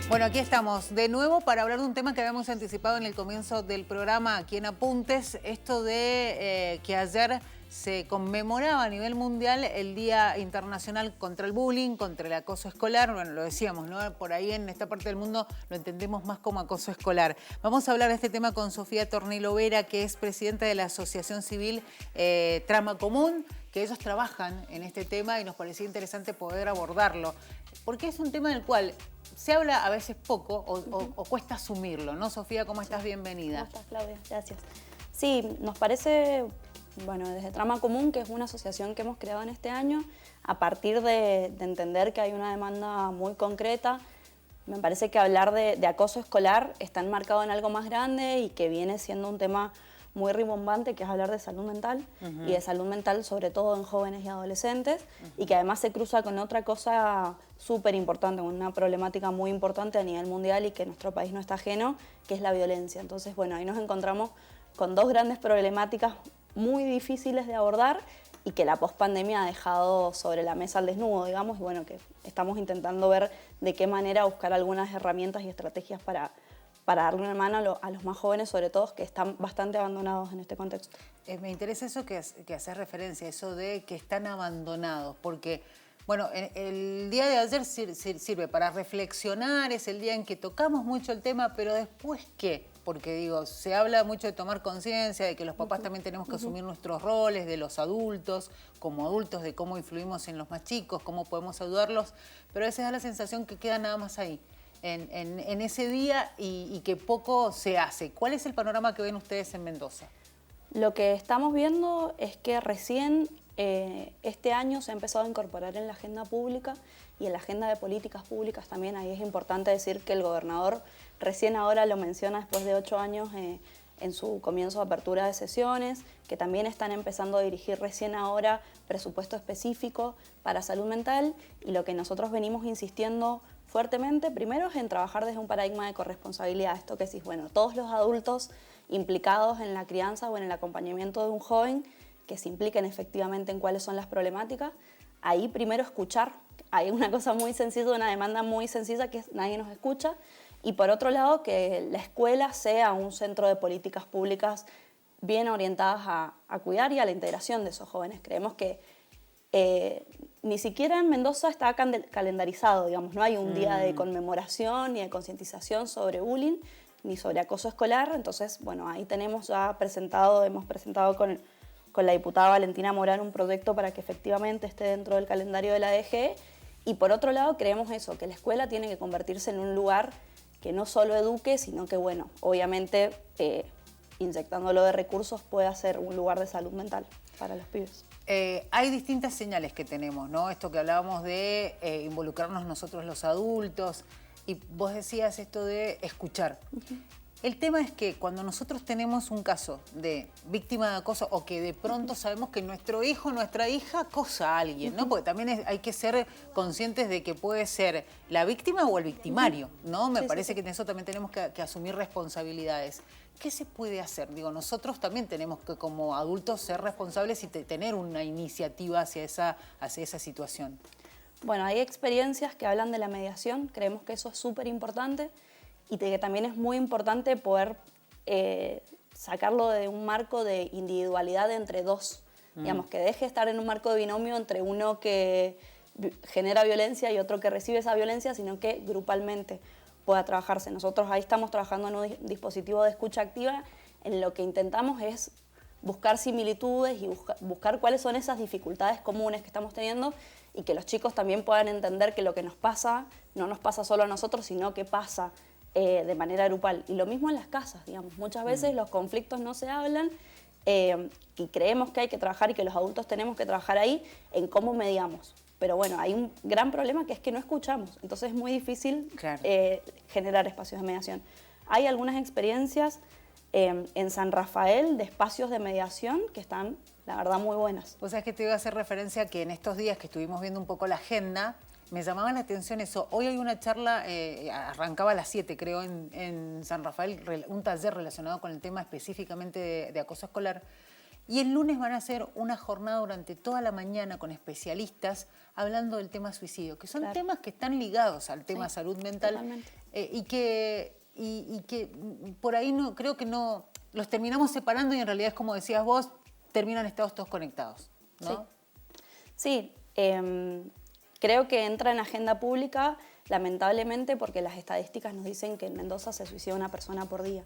Bueno, aquí estamos de nuevo para hablar de un tema que habíamos anticipado en el comienzo del programa aquí en Apuntes, esto de que ayer se conmemoraba a nivel mundial el Día Internacional contra el Bullying, contra el acoso escolar. Bueno, lo decíamos, ¿no? Por ahí en esta parte del mundo lo entendemos más como acoso escolar. Vamos a hablar de este tema con Sofía Tornelo Vera, que es presidenta de la Asociación Civil Trama Común, que ellos trabajan en este tema y nos parecía interesante poder abordarlo, porque es un tema del cual se habla a veces poco o cuesta asumirlo, ¿no? Sofía, ¿cómo estás? Bienvenida. ¿Cómo estás, Claudia? Gracias. Sí, nos parece, bueno, desde Trama Común, que es una asociación que hemos creado en este año, a partir de entender que hay una demanda muy concreta. Me parece que hablar de acoso escolar está enmarcado en algo más grande y que viene siendo un tema muy rimbombante, que es hablar de salud mental, y de salud mental sobre todo en jóvenes y adolescentes, y que además se cruza con otra cosa súper importante, una problemática muy importante a nivel mundial y que nuestro país no está ajeno, que es la violencia. Entonces, bueno, ahí nos encontramos con dos grandes problemáticas muy difíciles de abordar y que la pospandemia ha dejado sobre la mesa al desnudo, digamos, y bueno, que estamos intentando ver de qué manera buscar algunas herramientas y estrategias para darle una mano a los más jóvenes, sobre todo, que están bastante abandonados en este contexto. Me interesa eso que haces referencia, eso de que están abandonados, porque, bueno, el día de ayer sirve para reflexionar, es el día en que tocamos mucho el tema, pero después, ¿qué? Porque, digo, se habla mucho de tomar conciencia, de que los papás también tenemos que asumir nuestros roles, de los adultos, como adultos, de cómo influimos en los más chicos, cómo podemos ayudarlos, pero a veces da la sensación que queda nada más ahí. En ese día y que poco se hace. ¿Cuál es el panorama que ven ustedes en Mendoza? Lo que estamos viendo es que recién este año se ha empezado a incorporar en la agenda pública y en la agenda de políticas públicas también. Ahí es importante decir que el gobernador recién ahora lo menciona después de 8 años en su comienzo de apertura de sesiones, que también están empezando a dirigir recién ahora presupuesto específico para salud mental, y lo que nosotros venimos insistiendo fuertemente, primero es en trabajar desde un paradigma de corresponsabilidad, esto que decís, bueno, todos los adultos implicados en la crianza o en el acompañamiento de un joven que se impliquen efectivamente en cuáles son las problemáticas, ahí primero escuchar, hay una cosa muy sencilla, una demanda muy sencilla que es nadie nos escucha, y por otro lado que la escuela sea un centro de políticas públicas bien orientadas a cuidar y a la integración de esos jóvenes. Creemos que ni siquiera en Mendoza está calendarizado, digamos, no hay un día de conmemoración ni de concientización sobre bullying ni sobre acoso escolar. Entonces, bueno, ahí tenemos ya hemos presentado con la diputada Valentina Morán un proyecto para que efectivamente esté dentro del calendario de la DGE. Y por otro lado, creemos eso, que la escuela tiene que convertirse en un lugar que no solo eduque, sino que, bueno, obviamente inyectándolo de recursos pueda ser un lugar de salud mental para los pibes. Hay distintas señales que tenemos, ¿no? Esto que hablábamos de involucrarnos nosotros los adultos, y vos decías esto de escuchar. El tema es que cuando nosotros tenemos un caso de víctima de acoso o que de pronto sabemos que nuestro hijo o nuestra hija acosa a alguien, ¿no? Porque también hay que ser conscientes de que puede ser la víctima o el victimario, ¿no? Me parece que en eso también tenemos que asumir responsabilidades. ¿Qué se puede hacer? Digo, nosotros también tenemos que como adultos ser responsables y tener una iniciativa hacia esa situación. Bueno, hay experiencias que hablan de la mediación, creemos que eso es súper importante y que también es muy importante poder sacarlo de un marco de individualidad entre dos, digamos, que deje de estar en un marco de binomio entre uno que genera violencia y otro que recibe esa violencia, sino que grupalmente pueda trabajarse. Nosotros ahí estamos trabajando en un dispositivo de escucha activa en lo que intentamos es buscar similitudes y buscar cuáles son esas dificultades comunes que estamos teniendo y que los chicos también puedan entender que lo que nos pasa no nos pasa solo a nosotros, sino que pasa de manera grupal. Y lo mismo en las casas, digamos. Muchas veces los conflictos no se hablan y creemos que hay que trabajar y que los adultos tenemos que trabajar ahí en cómo mediamos. Pero bueno, hay un gran problema que es que no escuchamos. Entonces es muy difícil generar espacios de mediación. Hay algunas experiencias en San Rafael de espacios de mediación que están, la verdad, muy buenas. O sea, es que te iba a hacer referencia a que en estos días que estuvimos viendo un poco la agenda, me llamaba la atención eso. Hoy hay una charla, arrancaba a las 7 creo, en San Rafael, un taller relacionado con el tema específicamente de acoso escolar. Y el lunes van a hacer una jornada durante toda la mañana con especialistas hablando del tema suicidio, que son temas que están ligados al tema salud mental y que por ahí no creo que no los terminamos separando y en realidad es como decías vos, terminan estados todos conectados, ¿no? Sí, creo que entra en agenda pública, lamentablemente, porque las estadísticas nos dicen que en Mendoza se suicida una persona por día.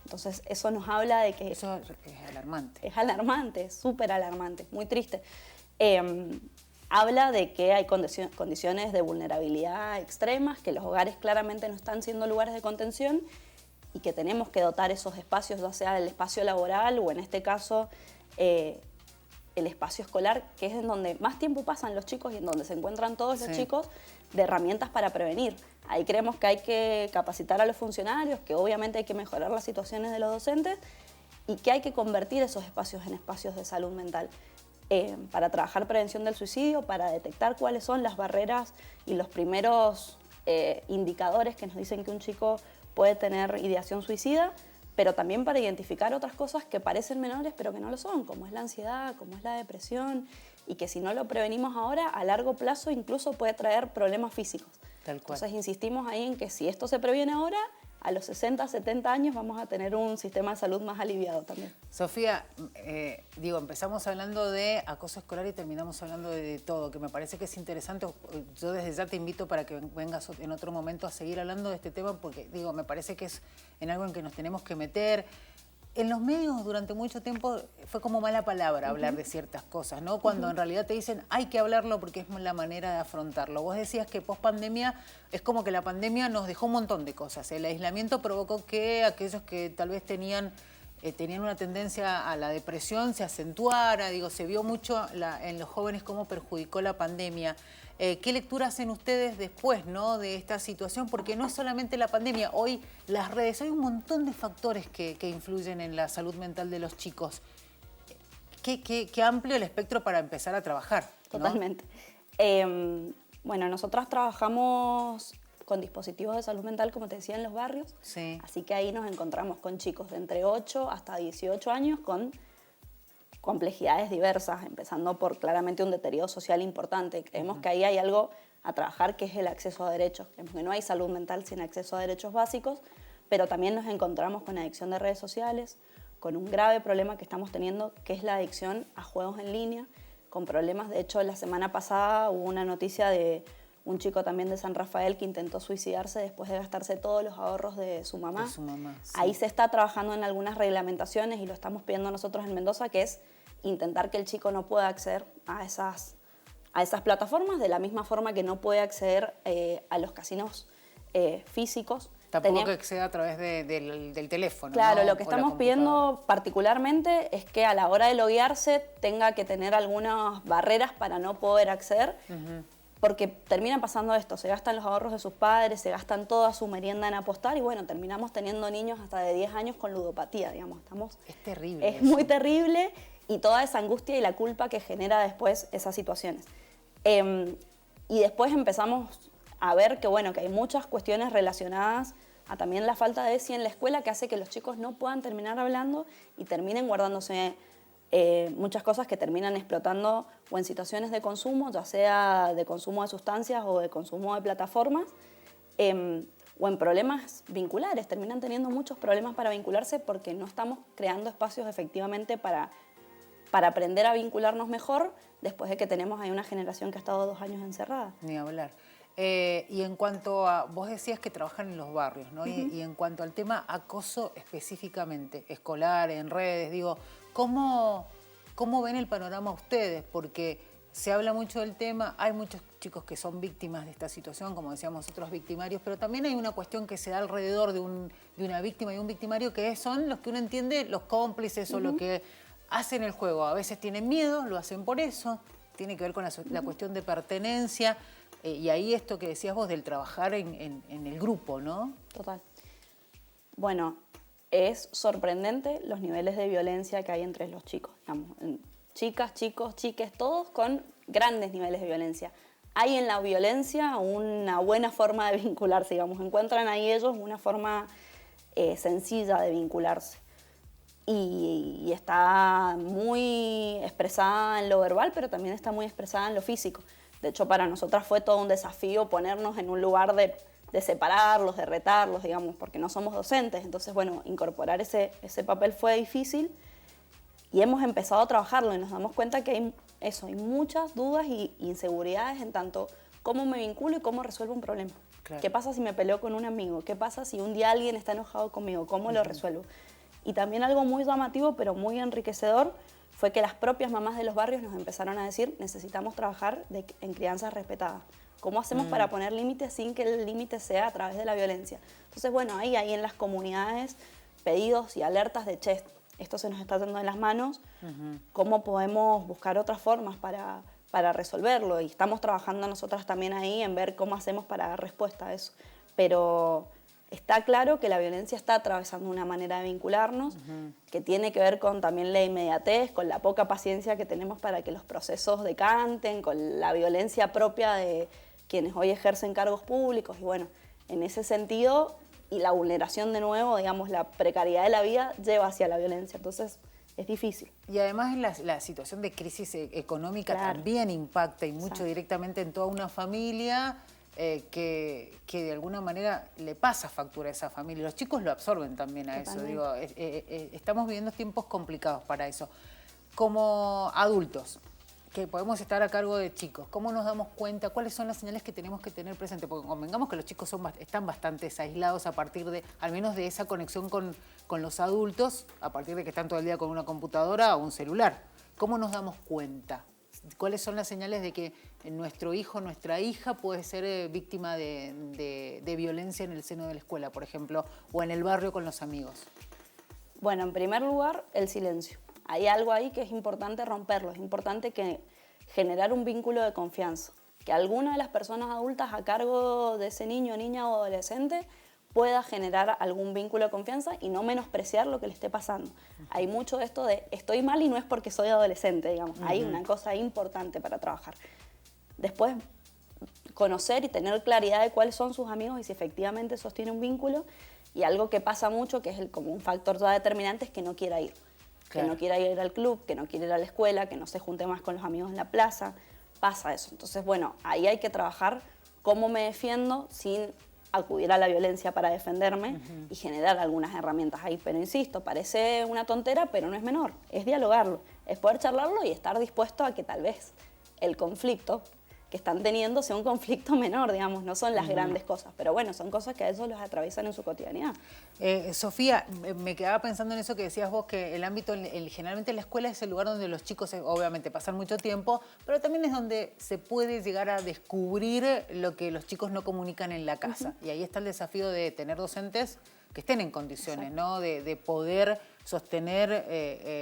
Entonces, eso nos habla de que... Eso es alarmante. Es alarmante, súper alarmante, muy triste. Habla de que hay condiciones de vulnerabilidad extremas, que los hogares claramente no están siendo lugares de contención y que tenemos que dotar esos espacios, ya sea el espacio laboral o en este caso el espacio escolar, que es en donde más tiempo pasan los chicos y en donde se encuentran todos los chicos, de herramientas para prevenir. Ahí creemos que hay que capacitar a los funcionarios, que obviamente hay que mejorar las situaciones de los docentes y que hay que convertir esos espacios en espacios de salud mental para trabajar prevención del suicidio, para detectar cuáles son las barreras y los primeros indicadores que nos dicen que un chico puede tener ideación suicida, pero también para identificar otras cosas que parecen menores pero que no lo son, como es la ansiedad, como es la depresión, y que si no lo prevenimos ahora, a largo plazo incluso puede traer problemas físicos. Tal cual. Entonces insistimos ahí en que si esto se previene ahora, a los 60, 70 años vamos a tener un sistema de salud más aliviado también. Sofía, empezamos hablando de acoso escolar y terminamos hablando de todo, que me parece que es interesante. Yo desde ya te invito para que vengas en otro momento a seguir hablando de este tema porque, me parece que es en algo en que nos tenemos que meter. En los medios durante mucho tiempo fue como mala palabra hablar de ciertas cosas, ¿no? Cuando en realidad te dicen hay que hablarlo porque es la manera de afrontarlo. Vos decías que post-pandemia es como que la pandemia nos dejó un montón de cosas. El aislamiento provocó que aquellos que tal vez tenían una tendencia a la depresión se acentuara. Se vio mucho en los jóvenes cómo perjudicó la pandemia. ¿Qué lectura hacen ustedes después, ¿no?, de esta situación? Porque no es solamente la pandemia, hoy las redes, hay un montón de factores que influyen en la salud mental de los chicos. Qué amplio el espectro para empezar a trabajar, ¿no? Totalmente. Bueno, nosotras trabajamos con dispositivos de salud mental, como te decía, en los barrios. Sí. Así que ahí nos encontramos con chicos de entre 8 hasta 18 años con complejidades diversas, empezando por claramente un deterioro social importante. Creemos que ahí hay algo a trabajar, que es el acceso a derechos. Creemos que no hay salud mental sin acceso a derechos básicos, pero también nos encontramos con adicción de redes sociales, con un grave problema que estamos teniendo, que es la adicción a juegos en línea, con problemas. De hecho, la semana pasada hubo una noticia de un chico también de San Rafael que intentó suicidarse después de gastarse todos los ahorros de su mamá. Sí. Ahí se está trabajando en algunas reglamentaciones y lo estamos pidiendo nosotros en Mendoza, que es intentar que el chico no pueda acceder a esas plataformas de la misma forma que no puede acceder a los casinos físicos. Tampoco que acceda a través del teléfono. Claro, ¿no? Lo que estamos pidiendo particularmente es que a la hora de loguearse tenga que tener algunas barreras para no poder acceder, porque termina pasando esto, se gastan los ahorros de sus padres, se gastan toda su merienda en apostar y bueno, terminamos teniendo niños hasta de 10 años con ludopatía, digamos. Es terrible. Es muy terrible y toda esa angustia y la culpa que genera después esas situaciones. Y después empezamos a ver que, bueno, que hay muchas cuestiones relacionadas a también la falta de ESI en la escuela que hace que los chicos no puedan terminar hablando y terminen guardándose muchas cosas que terminan explotando o en situaciones de consumo, ya sea de consumo de sustancias o de consumo de plataformas, o en problemas vinculares. Terminan teniendo muchos problemas para vincularse porque no estamos creando espacios efectivamente para aprender a vincularnos mejor después de que tenemos ahí una generación que ha estado 2 años encerrada. Ni hablar. Y en cuanto a, vos decías que trabajan en los barrios, ¿no? Y en cuanto al tema acoso específicamente, escolar, en redes, ¿cómo ven el panorama ustedes? Porque se habla mucho del tema, hay muchos chicos que son víctimas de esta situación, como decíamos, otros victimarios, pero también hay una cuestión que se da alrededor de una víctima y un victimario, que son los que uno entiende, los cómplices o los que hacen el juego. A veces tienen miedo, lo hacen por eso, tiene que ver con la cuestión de pertenencia. Y ahí esto que decías vos del trabajar en el grupo, ¿no? Total. Bueno, es sorprendente los niveles de violencia que hay entre los chicos. Digamos, chicas, chicos, chiques, todos con grandes niveles de violencia. Hay en la violencia una buena forma de vincularse, digamos. Encuentran ahí ellos una forma sencilla de vincularse. y está muy expresada en lo verbal, pero también está muy expresada en lo físico. De hecho, para nosotras fue todo un desafío ponernos en un lugar de separarlos, de retarlos, digamos, porque no somos docentes. Entonces, bueno, incorporar ese papel fue difícil y hemos empezado a trabajarlo y nos damos cuenta que hay muchas dudas y inseguridades en tanto cómo me vinculo y cómo resuelvo un problema. Claro. ¿Qué pasa si me peleo con un amigo? ¿Qué pasa si un día alguien está enojado conmigo? ¿Cómo lo resuelvo? Y también algo muy llamativo, pero muy enriquecedor, fue que las propias mamás de los barrios nos empezaron a decir, necesitamos trabajar en crianza respetada. ¿Cómo hacemos para poner límites sin que el límite sea a través de la violencia? Entonces, bueno, ahí en las comunidades pedidos y alertas de, che, esto se nos está yendo de las manos, ¿cómo podemos buscar otras formas para resolverlo? Y estamos trabajando nosotras también ahí en ver cómo hacemos para dar respuesta a eso. Pero está claro que la violencia está atravesando una manera de vincularnos, que tiene que ver con también la inmediatez, con la poca paciencia que tenemos para que los procesos decanten, con la violencia propia de quienes hoy ejercen cargos públicos. Y bueno, en ese sentido, y la vulneración de nuevo, digamos, la precariedad de la vida lleva hacia la violencia. Entonces, es difícil. Y además la situación de crisis económica también impacta y mucho directamente en toda una familia que de alguna manera le pasa factura a esa familia. Los chicos lo absorben también a eso. Digo, estamos viviendo tiempos complicados para eso. Como adultos, que podemos estar a cargo de chicos, ¿cómo nos damos cuenta? ¿Cuáles son las señales que tenemos que tener presentes? Porque convengamos que los chicos están bastante aislados a partir de, al menos de esa conexión con los adultos, a partir de que están todo el día con una computadora o un celular. ¿Cómo nos damos cuenta? ¿Cuáles son las señales de que nuestro hijo, nuestra hija puede ser víctima de violencia en el seno de la escuela, por ejemplo, o en el barrio con los amigos? Bueno, en primer lugar, el silencio. Hay algo ahí que es importante romperlo, es importante generar un vínculo de confianza, que alguna de las personas adultas a cargo de ese niño, niña o adolescente pueda generar algún vínculo de confianza y no menospreciar lo que le esté pasando. Hay mucho de esto de estoy mal y no es porque soy adolescente, digamos. Hay una cosa importante para trabajar. Después, conocer y tener claridad de cuáles son sus amigos y si efectivamente sostiene un vínculo. Y algo que pasa mucho, que es como un factor ya determinante, es que no quiera ir. Claro. Que no quiera ir al club, que no quiera ir a la escuela, que no se junte más con los amigos en la plaza. Pasa eso. Entonces, bueno, ahí hay que trabajar cómo me defiendo sin acudir a la violencia para defenderme y generar algunas herramientas ahí. Pero insisto, parece una tontera, pero no es menor. Es dialogarlo, es poder charlarlo y estar dispuesto a que tal vez el conflicto que están teniendo sea un conflicto menor, digamos, no son las grandes cosas, pero bueno, son cosas que a ellos los atraviesan en su cotidianidad. Sofía, me quedaba pensando en eso que decías vos, que el ámbito, generalmente la escuela es el lugar donde los chicos obviamente pasan mucho tiempo, pero también es donde se puede llegar a descubrir lo que los chicos no comunican en la casa. Y ahí está el desafío de tener docentes que estén en condiciones, ¿no? De poder sostener,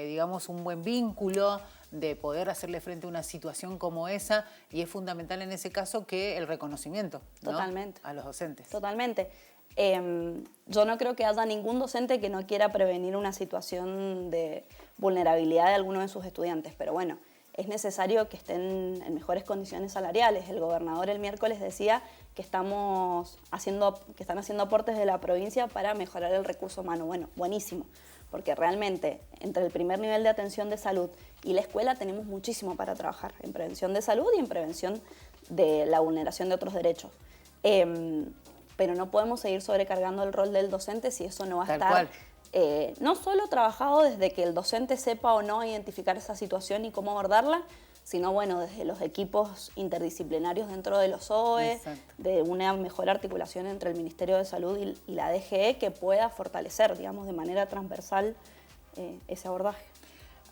digamos, un buen vínculo, de poder hacerle frente a una situación como esa, y es fundamental en ese caso que el reconocimiento, ¿no? Totalmente. A los docentes. Totalmente. Yo no creo que haya ningún docente que no quiera prevenir una situación de vulnerabilidad de alguno de sus estudiantes, pero bueno, es necesario que estén en mejores condiciones salariales. El gobernador el miércoles decía que están haciendo aportes de la provincia para mejorar el recurso humano. Bueno, buenísimo, porque realmente entre el primer nivel de atención de salud y la escuela tenemos muchísimo para trabajar en prevención de salud y en prevención de la vulneración de otros derechos. Pero no podemos seguir sobrecargando el rol del docente si eso no va a estar no solo trabajado desde que el docente sepa o no identificar esa situación y cómo abordarla, sino bueno, desde los equipos interdisciplinarios dentro de los OE, de una mejor articulación entre el Ministerio de Salud y la DGE que pueda fortalecer, digamos, de manera transversal ese abordaje.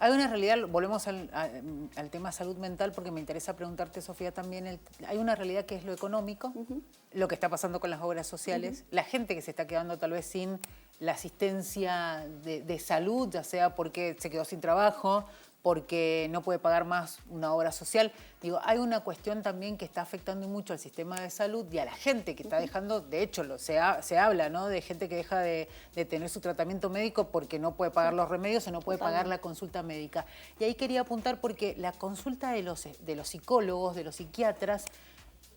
Hay una realidad, volvemos al tema salud mental, porque me interesa preguntarte, Sofía, también, hay una realidad que es lo económico, lo que está pasando con las obras sociales, la gente que se está quedando tal vez sin la asistencia de salud, ya sea porque se quedó sin trabajo, porque no puede pagar más una obra social. Digo, hay una cuestión también que está afectando mucho al sistema de salud y a la gente que está dejando, de hecho, se habla, ¿no?, de gente que deja de tener su tratamiento médico porque no puede pagar los remedios o no puede pagar la consulta médica. Y ahí quería apuntar porque la consulta de los psicólogos, de los psiquiatras,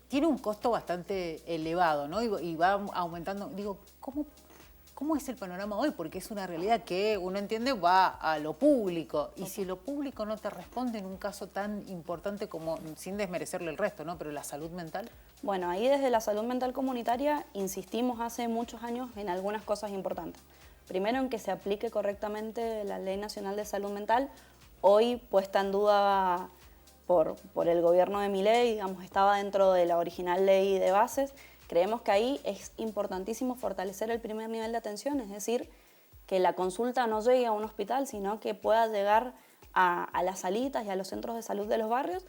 tiene un costo bastante elevado, ¿no? Y va aumentando. Digo, ¿cómo ¿cómo es el panorama hoy? Porque es una realidad que uno entiende va a lo público. Y si lo público no te responde en un caso tan importante como, sin desmerecerle el resto, ¿no? Pero la salud mental. Bueno, ahí desde la salud mental comunitaria insistimos hace muchos años en algunas cosas importantes. Primero, en que se aplique correctamente la Ley Nacional de Salud Mental. Hoy puesta en duda por el gobierno de Milei, digamos, estaba dentro de la original ley de bases. Creemos que ahí es importantísimo fortalecer el primer nivel de atención, es decir, que la consulta no llegue a un hospital, sino que pueda llegar a las salitas y a los centros de salud de los barrios,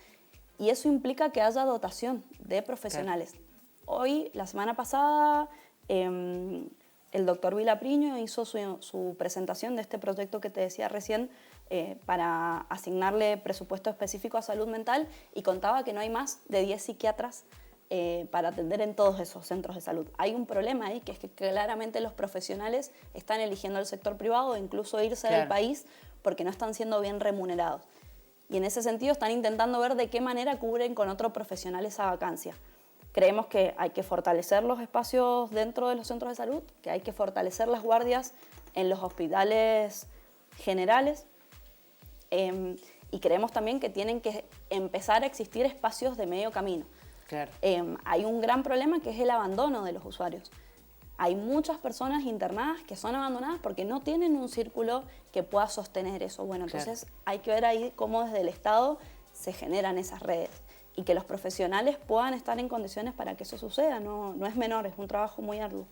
y eso implica que haya dotación de profesionales. Claro. Hoy, la semana pasada, el doctor Vilapriño hizo su presentación de este proyecto que te decía recién para asignarle presupuesto específico a salud mental, y contaba que no hay más de 10 psiquiatras para atender en todos esos centros de salud. Hay un problema ahí, que es que claramente los profesionales están eligiendo el sector privado, incluso irse del país, porque no están siendo bien remunerados. Y en ese sentido están intentando ver de qué manera cubren con otro profesional esa vacancia. Creemos que hay que fortalecer los espacios dentro de los centros de salud, que hay que fortalecer las guardias en los hospitales generales, y creemos también que tienen que empezar a existir espacios de medio camino. Claro. Hay un gran problema, que es el abandono de los usuarios. Hay muchas personas internadas que son abandonadas porque no tienen un círculo que pueda sostener eso. Bueno, entonces hay que ver ahí cómo desde el Estado se generan esas redes y que los profesionales puedan estar en condiciones para que eso suceda. No es menor, es un trabajo muy arduo.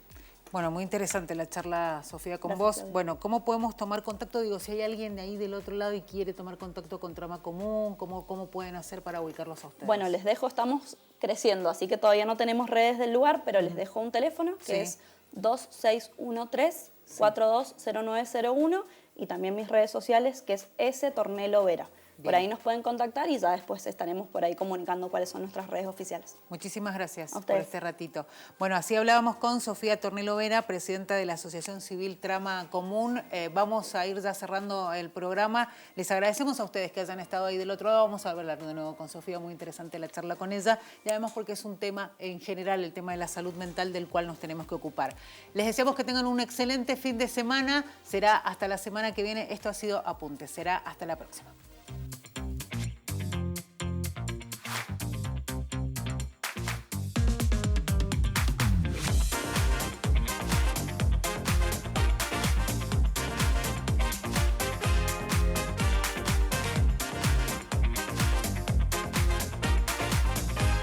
Bueno, muy interesante la charla, Sofía, con vos. Bueno, ¿cómo podemos tomar contacto? Digo, si hay alguien de ahí del otro lado y quiere tomar contacto con Trama Común, ¿cómo pueden hacer para ubicarlos a ustedes? Bueno, les dejo, estamos creciendo, así que todavía no tenemos redes del lugar, pero les dejo un teléfono que es 2613-420901, y también mis redes sociales, que es Tornelo Vera. Bien. Por ahí nos pueden contactar y ya después estaremos por ahí comunicando cuáles son nuestras redes oficiales. Muchísimas gracias por este ratito. Bueno, así hablábamos con Sofía Tornelo Vera, presidenta de la Asociación Civil Trama Común. Vamos a ir ya cerrando el programa. Les agradecemos a ustedes que hayan estado ahí del otro lado. Vamos a hablar de nuevo con Sofía, muy interesante la charla con ella. Y además porque es un tema en general, el tema de la salud mental, del cual nos tenemos que ocupar. Les deseamos que tengan un excelente fin de semana. Será hasta la semana que viene. Esto ha sido Apuntes. Será hasta la próxima.